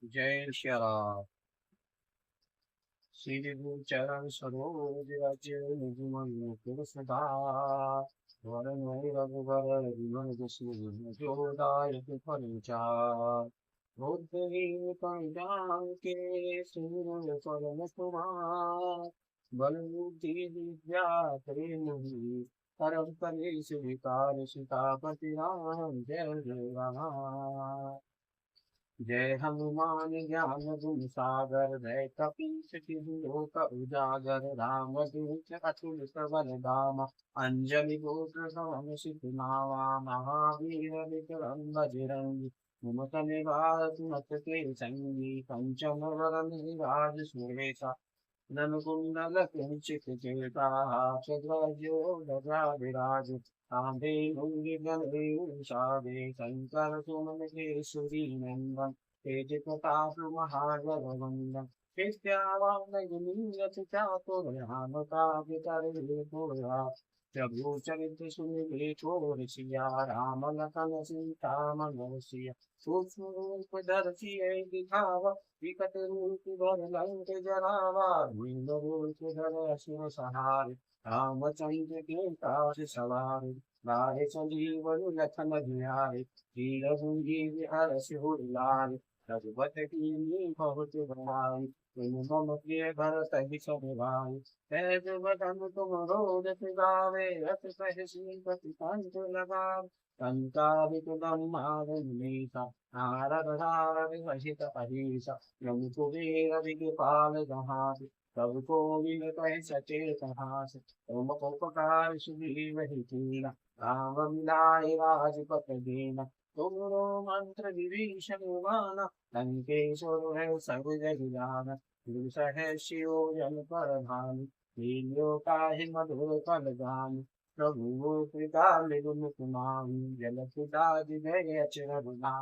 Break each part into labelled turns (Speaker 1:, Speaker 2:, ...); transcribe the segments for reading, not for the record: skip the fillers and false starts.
Speaker 1: जय श्री राम। श्री गुरु चरण सरोज रज निज मन मुकुर सुधार। वरण रघुबर विमल जसु जो दायक फलचार। बुद्धि पंचांग के सूर पवन कुमार। बल बुद्धि विद्या प्रेम परम कलेश विकार सीतापति राम जय जय राम। जय हनुमान ज्ञान गुण सागर जय कपीस तिहु लोक उजागर राम दूत अतुल प्रबल धाम। अंजलि पुत्र पवन सुत नामा महावीर विक्रम बजरंगी। कुमत निवार सुमत के संगी कंचन वरन राज सुरेशा। ननुकुंडल कुंचित केता हाथध्वजो ध्वजा विराज। कांधे मूंगे गले उषावे शंकर सुमन केसरी नंदन। तेज प्रताप महाजगवंदन। विद्यावान गुणीयति चातुर राम काज करे पुरा। प्रभु चरित्र सुनिए छोर सिया राम लखन सीता मन सिया। सूक्ष्म रूप धरती दिखावा विकट रूप धर लंक जरावा। भीम रूप धर असुर सहारे रामचंद्र के काज सवारे। लाए संजीवन लखन जियारे वीर हर सिहुर लाए। रघुपत की बहुत बड़ाई तुम मम प्रिय भरत ही सब भाई। तेज बदन तुम रोदस गावे रस सहसी पति कंठ लगावे। कंकाविकदम मारनीसा नारद नारद हसित अहिसा। यम कुबेर विगपाल जहास तब को विगत सचेत हास। तुम उपकार सुग्रीव ही कीना राम मिलाए राजपत दीना। तुमरो मंत्र विभीषण माना लंकेश्वर है सब जग जाना। है शिव जन पर भानु लील्यो ताहि मधुर फल जानु। प्रभु कृपाल गुण कुमारी जल सुता जिगय अचर गुना।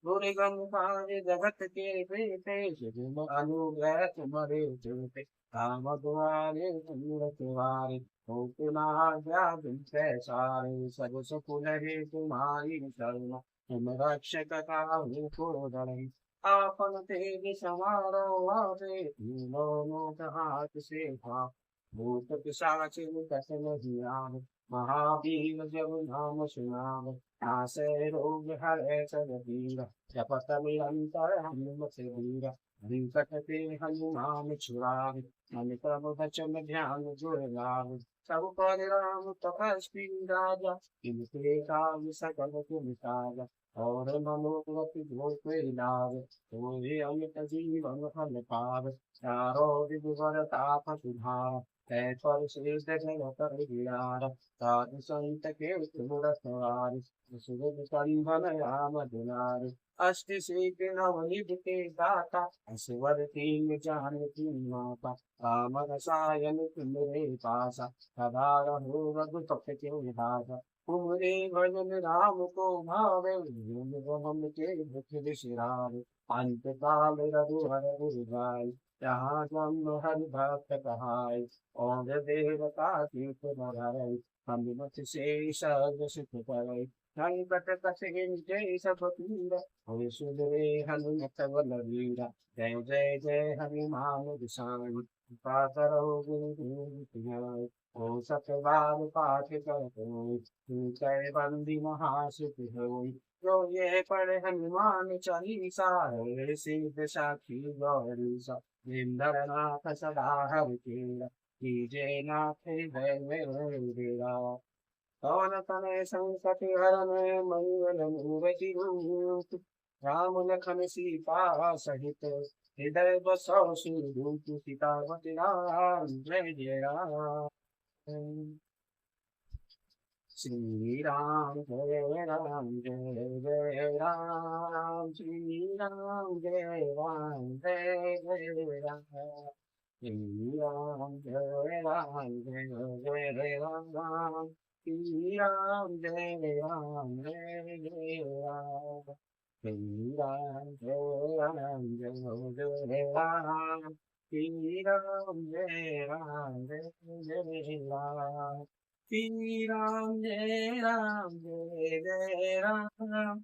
Speaker 1: दुर्गम काज जगत के प्रीते सुगम अनुग्रह तुम्हारे चलते। राम द्वारे तुम रखवारे हो पुनाह व्याधि सारे सब सुकुल है तुम्हारी शरण। तुम रक्षक काहू को डरे। आपन तेज समारो आपे तीनों लोक हाथ से था। भूत पिशाच निकट नहीं आवे महावीर जब नाम सुनावे। नासै रोग हरै सब पीरा जपत निरंतर हनुमत वीरा। संकट ते हनुमान छुड़ावे मन क्रम वचन ध्यान जो लावे। सब पर राम तपस्वी राजा इनके काम सकल तुम साजा। और मनोरथ जो कोई लावे सोई अमित जीवन फल पावे। चारों विधि ताप सुधार है पर श्रेष्ठ जन पर गिरार। साधु संत के तुम रखवारे सुरत कंधन राम दुलारे। अष्ट सिद्धि नव निधि के दाता असवर तीन जान की माता। राम रसायन तुम्हारे पासा सदा रहो रघुपति के दासा। तुम्हारे भजन राम को भावे हम के दुख बिसरावे। अंत काल रघुवर गुरुगाई जहाँ जन्म हरि भक्त कहाय। और देवता तीर्थ बढ़ाई हम मत से सर्व सुख पाए। संकट कसे जय सब पीरा होय सुधरे हनुमत बल वीरा। जय जय जय हनुमान गोसाई कृपा करो गुरु गोविंद। ओ सतबार पाठ कर कोई जय बंदी महासुख होई। जो ये पढ़े हनुमान चालीसा है सिद्ध साखी गौरीसा। इंद्र नाथ सदा हरि कीजे नाथ भय मेरा। पवन तनय संकट हरन मंगल मूरति रूप। राम लखन सीता सहित हृदय बसौ सुरभूप। सीतापति राम जय जय राम। श्री राम जय राम जय जय राम। श्री राम जय राम जय जय राम। श्री राम जय राम जय जय राम। श्री राम जय राम जय जय राम। श्री राम जय राम जय जय राम। श्री राम जय राम जय जय राम। श्री राम जय जय राम।